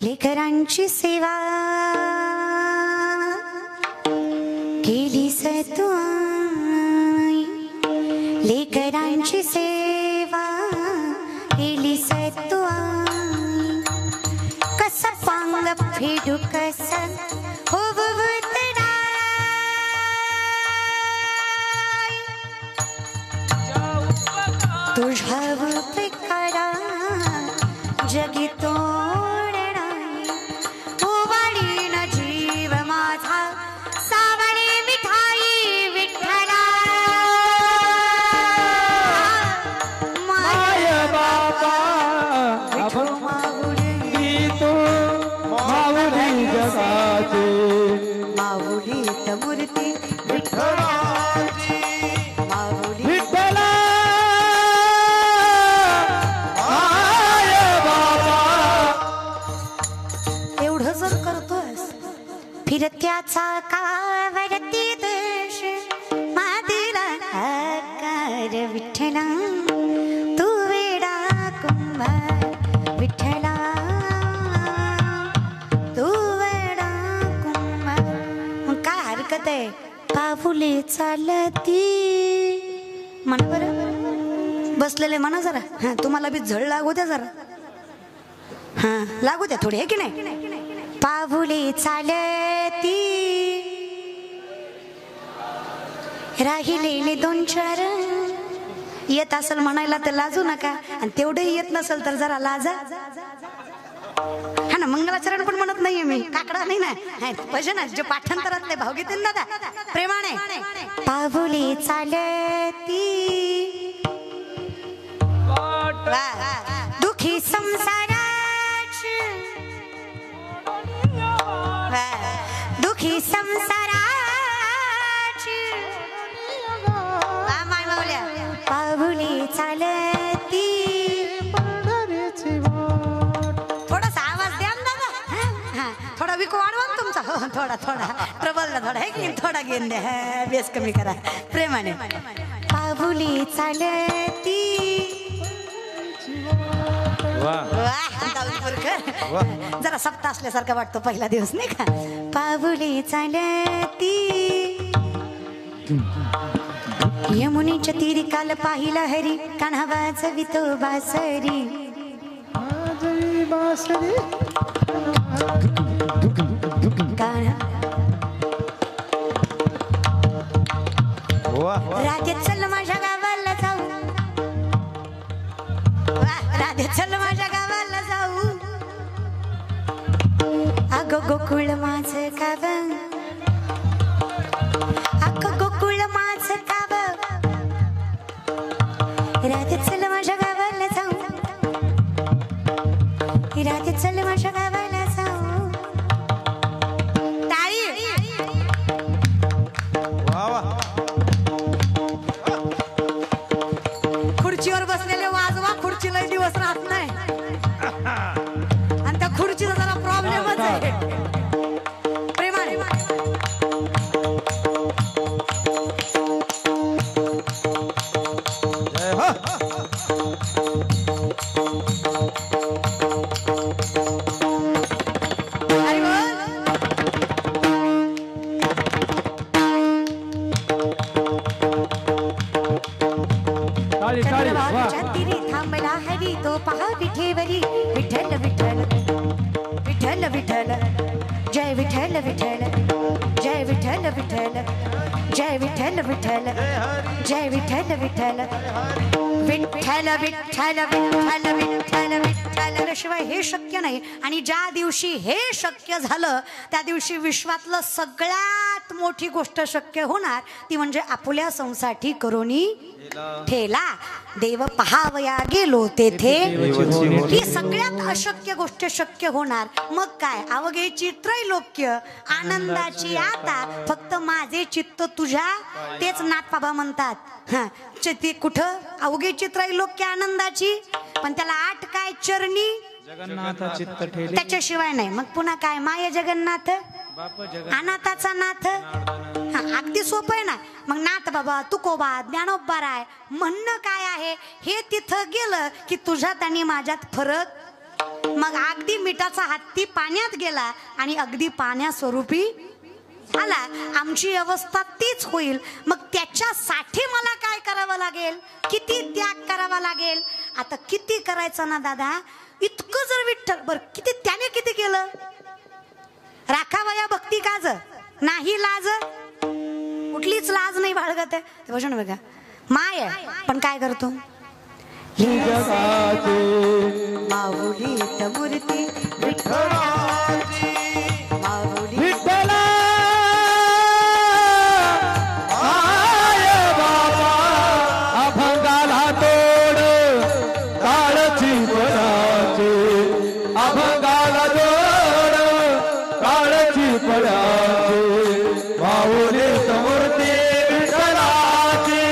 लेकरांची सेवा केली तू आई, लेकरांची सेवा केली तू आई, कस पांग फेडू कस हो तुझ्या उपकारा जगी तोडणाई, उवाळीन जीव माझा सावळी मिठाई विठ्ठला, माय बाबा माऊली तू माऊली जगाची, माऊलीत मूर्ती विठ्ठलाची, माऊली विठ्ठला फिरत्याचा कावरती देश मादिला आकार विठ्ठला, तू वेडा कुंभार विठ्ठला, तू वेडा कुंभार. मग काय हरकत आहे, पाऊले चालती म्हणा बरं, बसलेले म्हणा जरा. हा तुम्हाला बी झळ लागू द्या जरा, हा लागू द्या थोडी, आहे की नाही. पाऊले चालती राहिलेले दोन चार, येत असेल म्हणायला तर लाजू नका, आणि तेवढंही येत नसेल तर जरा लाजा. हा ना, मंगलाचरण पण म्हणत नाहीये मी, काकडा नाही ना, भजन जे पाठांतरातले भावगीत दादा प्रेमाने. पाऊले चालती दुखी संसाराची, दुखी संसाराची पाऊले चालती. थोडासा आवाज द्या ना दादा, थोडा विको वाढवा ना तुमचा, थोडा थोडा प्रबल थोडा आहे की थोडा घेऊन द्या, बेस कमी करा प्रेमाने. पाऊले चालती जरा सप्ताह असल्यासारखा वाटतो पहिला दिवस नाही का. पाऊले चालती यमुनेच्या तीरी काल पाहिला हरी, कान्हा वाजवितो बासरी, राधे चल माझ्या गावाला जाऊ, राधे चल माझ्या गावाला जाऊ, अगं गोकुळ माझं गाव, अगं गोकुळ माझं गाव, राधे चल माझ्या गावाला जाऊ, राधे चल माझ्या गावाला जाऊ. टाळी खुर्चीवर बसलेले वाजवा, खुर्चीला दिवस राहत नाही, आणि त्या खुर्चीचा जरा प्रॉब्लेमच आहे प्रेमाने. थांबला हरी तो पहा विठेवरी, विठ्ठल विठ्ठल विठ्ठल विठ्ठल, जय विठ्ठल विठ्ठल, जय विठ्ठल विठ्ठल, जय विठ्ठल विठ्ठल, जय विठ्ठल विठ्ठल, विठ्ठल विठ्ठल विठ्ठल विठ्ठल विठ्ठल शिवाय हे शक्य नाही. आणि ज्या दिवशी हे शक्य झालं त्या दिवशी विश्वातलं सगळ्यात मोठी गोष्ट शक्य होणार, ती म्हणजे आपुल्या संसाठी करोनी ठेला, देव पहावया गेलो तेथे, ही सगळ्यात अशक्य गोष्ट शक्य होणार. मग काय, अवघेची त्रैलोक्य आनंदाची आता, फक्त माझे चित्त तुझ्या, तेच नाथबाबा म्हणतात. हा ते कुठं अवघेची त्रैलोक्य आनंदाची, पण त्याला आठ काय चरणी जगन्नाथ चित्त ठेले, त्याच्याशिवाय नाही. मग पुन्हा काय, माय जगन्नाथ अनाथाचा नाथ, अगदी सोपं आहे ना. मग नाथ बाबा, तुकोबा, ज्ञानोबा राय म्हणणं काय आहे, हे तिथं गेलं की तुझ्यात आणि माझ्यात फरक मग अगदी मिठाचा हत्ती पाण्यात गेला आणि अगदी पाण्यास्वरूपी झाला. आमची अवस्था तीच होईल. मग त्याच्यासाठी मला काय करावं लागेल, किती त्याग करावा लागेल. आता किती करायचं ना दादा, इतकं जर विठ्ठल बर किती त्याने किती केलं. राखावया भक्ती काज नाही लाज, कुठलीच लाज नाही बाळगत आहे. ते वचन बघा, माय आहे पण काय करतो, माऊली मूर्ती विठ्ठलाची, माऊली विठ्ठला आय बाबा अभंगाला तोड काळची पडाची, अभंगाला तोड काळची पडाची, माऊली मूर्ती विठ्ठलाची,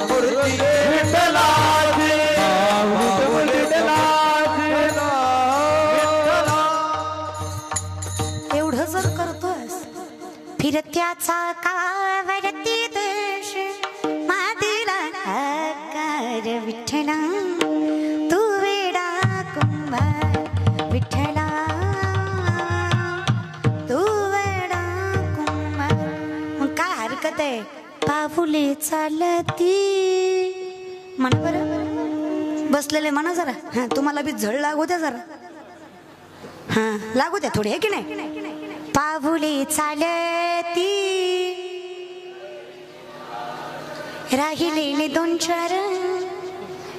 मूर्ती विठ्ठलाची, माऊली विठ्ठलाची. एवढं जर करतोस, फिरत्याचा कावरती देश मातीला आकार विठ्ठला, तू वेडा कुंभार विठ्ठला, तू वेडा कुंभार. मग काय हरकत आहे, पाऊले चालती म्हणा बरं. बसलेले म्हणा जरा, हा तुम्हाला बी झळ लागू द्या जरा, हा लागू द्या थोडी, आहे की नाही. पाऊले चालती राहिलेले दोन चार,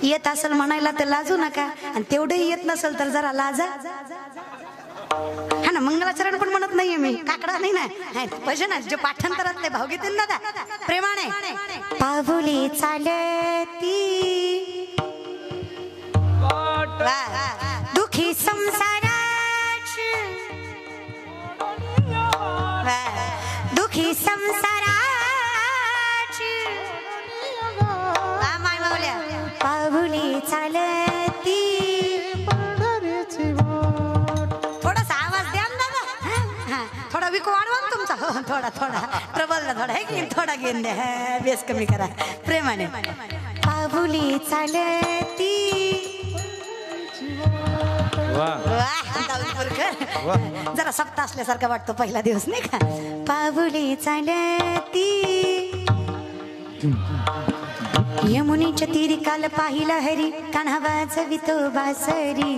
येत असेल म्हणायला तर लाजू नका, आणि तेवढंही येत नसेल तर जरा लाजा. हा ना, मंगलाचरण पण म्हणत नाहीये मी, काकडा नाही ना, भजन जे पाठांतरातले भाव घेतील दादा प्रेमाने. पाऊले चालती दुखी संसाराची, दुखी संसाराची, पाऊले चालती. थोडासा आवाज द्या ना दादा, थोडा विको वाढवा ना तुमचा, थोडा थोडा प्रबल थोडा आहे की थोडा घेऊन द्या, बेस कमी करा प्रेमाने. पाऊले चालती, जरा सप्ताह असल्यासारखं वाटतो पहिला दिवस नाही का. पाऊले चालती यमुनेच्या तीरी काल पाहिला हरी, कान्हा वाजवितो बासरी,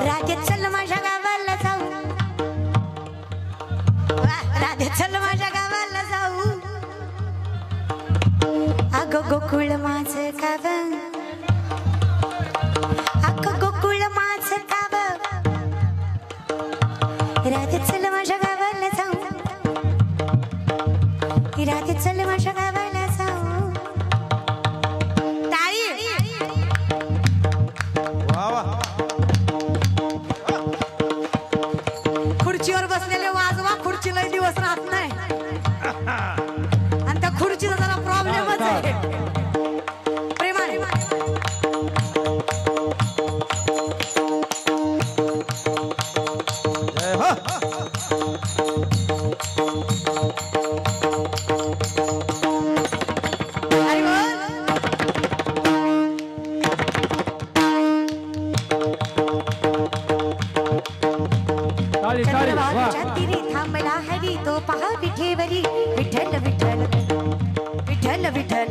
राधे चल माझ्या गावाला जाऊ, राधे चल माझ्या गावाला जाऊ, अगं गोकुळ माझं गाव, अगं गोकुळ माझं गाव, राधे चल माझ्या गावाला जाऊ, राधे चल माझ्या गावाला जाऊ. टाळी. खुर्चीवर बसलेले वाजवा, खुर्चीला दिवस राहत नाही, आणि त्या खुर्चीचा जरा प्रॉब्लेमच आहे प्रेमाने. थांबला हरी तो पहा विठेवरी, विठ्ठल विठ्ठल विठ्ठल विठ्ठल,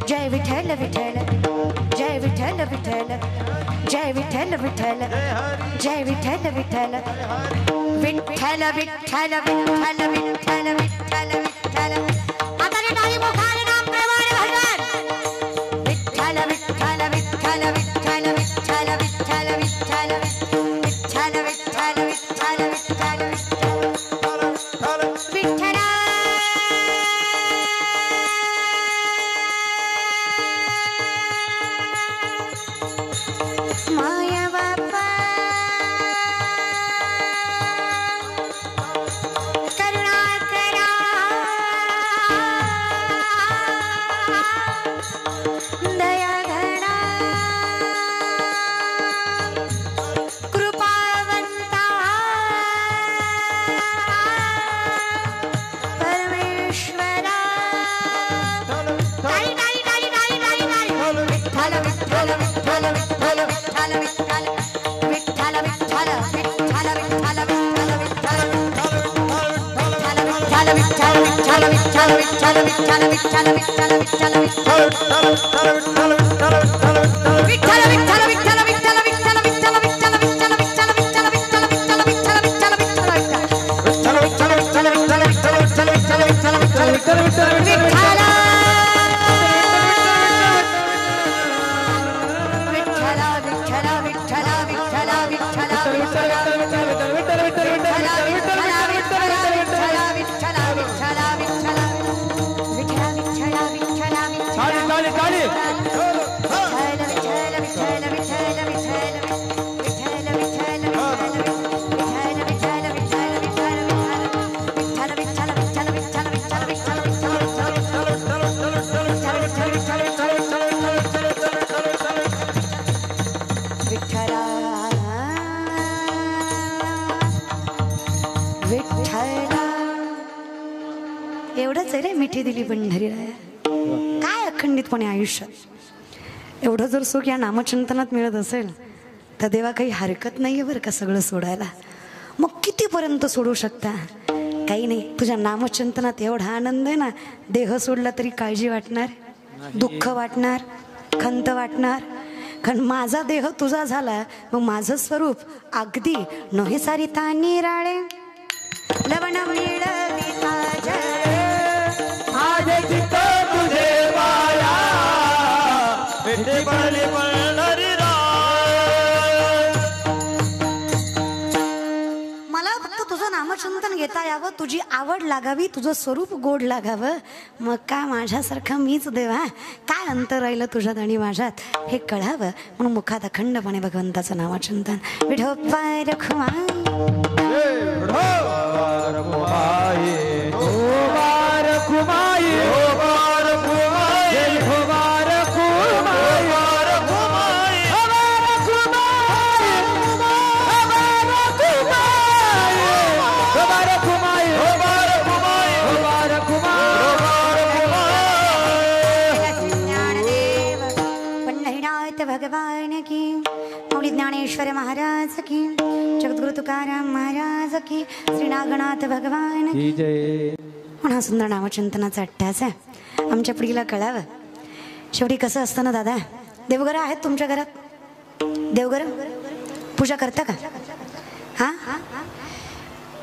जय विठ्ठल विठ्ठल, जय विठ्ठल विठ्ठल, जय विठ्ठल विठ्ठल, जय विठ्ठल विठ्ठल, विठ्ठल विठ्ठल विठ्ठल विठ्ठल विठ्ठल विठ्ठल. आता रे टाळी मोखाने नाम प्रेमाने भजन. विठ्ठल विठ्ठल विठ्ठल विठ्ठल विठ्ठल विठ्ठल विठ्ठल विठ्ठल विठ्ठल विठ्ठल विठ्ठल विठ्ठल. माया बापा करुणा करा, एवढंच आहे रे मिठी दिली पंढरीराया. काय अखंडितपणे आयुष्यात एवढं जर सुख या नामचिंतनात मिळत असेल तर देवा काही हरकत नाहीये बरं का सगळं सोडायला. मग कितीपर्यंत सोडू शकता? काही नाही, तुझ्या नामचिंतनात एवढा आनंद आहे ना, देह सोडला तरी काळजी वाटणार, दुःख वाटणार, खंत वाटणार. कारण माझा देह तुझा झाला मग माझं स्वरूप अगदी नोहे सारिता निराळे लवण मिळविता माझे चित्त तुझे वाया विठे पडले पंढरी राय. मला फक्त तुझं नामचिंतन घेता यावं, तुझी आवड लागावी, तुझं स्वरूप गोड लागावं. मग का माझ्यासारखं मीच देवा, काय अंतर राहिलं तुझ्यात आणि माझ्यात हे कळावं म्हणून मुखात अखंडपणे भगवंताचं नामचिंतन. विठोबा रखुमाई भगवान की, मौली ज्ञानेश्वर महाराज की, जगद्गुरु तुकाराम महाराज की, श्री नागनाथ भगवान की जय. म्हणा सुंदर नामचिंतनाचा अट्टास आहे आमच्या पिढीला कळावं. शेवटी कसं असतं ना दादा, देवघरं आहेत तुमच्या घरात? देवघरं पूजा करता का? हा,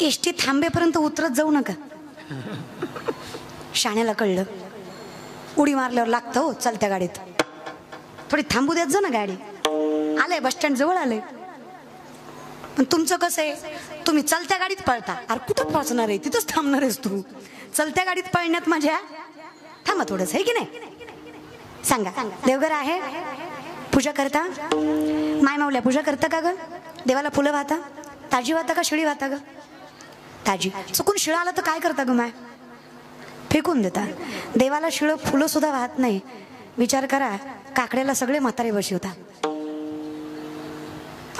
एसटी थांबेपर्यंत उतरत जाऊ नका. शाण्याला कळलं, उडी मारल्यावर लागतं हो चालत्या गाडीत. थोडी थांबू देत जा ना गाडी. आलंय बस स्टँड जवळ आलंय. पण तुमचं कसं आहे, तुम्ही चलत्या गाडीत पळता. अरे कुठं पोहोचणार आहे, तिथंच थांबणार आहेस तू. चलत्या गाडीत पळण्यात माझ्या थांबा थोडंच, आहे की नाही? सांगा, देवघर आहे, पूजा करता? माय माऊल्या पूजा करता का ग? देवाला फुलं वाहता? ताजी वाहता का शिळी वाहता ग? ताजी. चुकून शिळा आला तर काय करता ग माय? फेकून देता. देवाला शिळं फुलं सुद्धा वाहत नाही. विचार करा, काकड्याला सगळे म्हातारे बसवता.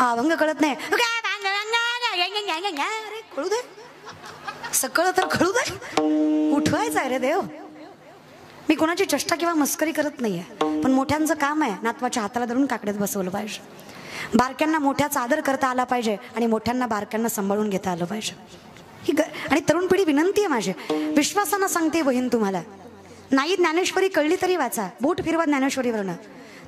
अभंग कळत नाही, अरे कळू दे, सकळ तर कळू दे. उठवायचं आहे रे देव. मी कोणाची चेष्टा किंवा मस्करी करत नाहीये, पण मोठ्यांचं काम आहे नातवाच्या हाताला धरून काकड्यात बसवलं पाहिजे. बारक्यांना मोठ्याचा आदर करता आला पाहिजे आणि मोठ्यांना बारक्यांना सांभाळून घेता आलं पाहिजे. आणि तरुण पिढी विनंती आहे माझी, विश्वासानं सांगते बहीण तुम्हाला, नाही ज्ञानेश्वरी कळली तरी वाचा, बोट फिरवा ज्ञानेश्वरीवरनं.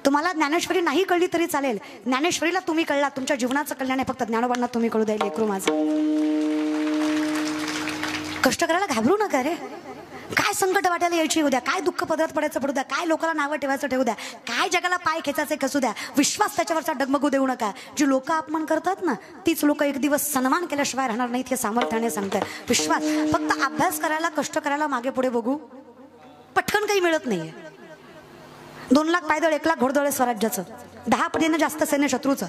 तुम्हाला ज्ञानेश्वरी नाही कळली तरी चालेल, ज्ञानेश्वरीला तुम्ही कळला, तुमच्या जीवनाचं कल्याण आहे. फक्त ज्ञानोबांना तुम्ही कळू द्यायला लेकरू माझं. कष्ट करायला घाबरू नका रे. काय संकट वाटायला यायची उद्या, काय दुःख पदरात पडायचं पडू द्या, काय लोकांना नावं ठेवायचं ठेवू द्या, काय जगाला पाय खेचायचे कसू द्या, विश्वास त्याच्यावरचा डगमगू देऊ नका. जी लोक अपमान करतात ना, तीच लोक एक दिवस सन्मान केल्याशिवाय राहणार नाहीत हे सामर्थ्याने सांगतात. विश्वास, फक्त अभ्यास करायला, कष्ट करायला, मागे पुढे बघू, पटकन काही मिळत नाहीये. 2 लाख पायदळ, 1 लाख घोडदळ स्वराज्याचं, 10 पटीने जास्त सैन्य शत्रूचं.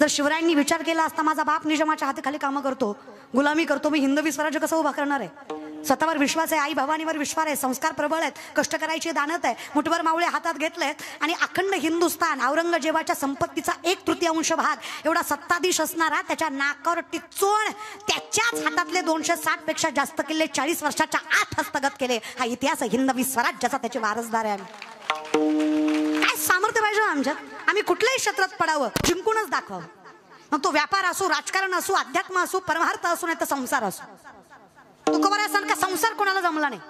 जर शिवरायांनी विचार केला असता, माझा बाप निजामाच्या हाताखाली कामं करतो, गुलामी करतो, मी हिंदवी स्वराज्य कसं उभा करणार आहे? स्वतःवर विश्वास आहे, आई भवानीवर विश्वास आहे, संस्कार प्रबळ आहेत, कष्ट करायची दानत आहे, मुठभर मावळे हातात घेतलेत आणि अखंड हिंदुस्थान, औरंगजेबाच्या संपत्तीचा 1/3 भाग एवढा सत्ताधीश असणारा, त्याच्या नाकावर टिचून त्याच्याच हातातले 260 पेक्षा जास्त किल्ले 40 वर्षाच्या आत हस्तगत केले. हा इतिहास हिंदवी स्वराज्याचा, त्याचे वारसदार आहे. काय सामर्थ्य पाहिजे आमच्यात? आम्ही कुठल्याही क्षेत्रात पडावं, जिंकूनच दाखवावं. मग तो व्यापार असो, राजकारण असो, अध्यात्म असो, परमार्थ असो, नाही तर संसार असो. तुकोबारायांसारखा संसार कोणाला जमला नाही,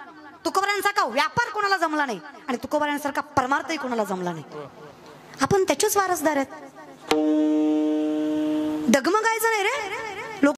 तुकोबारायांसारखा व्यापार कोणाला जमला नाही आणि तुकोबारायांसारखा परमार्थही कोणाला जमला नाही. आपण त्याचेच वारसदार आहेत. डगमगायचं नाही रे.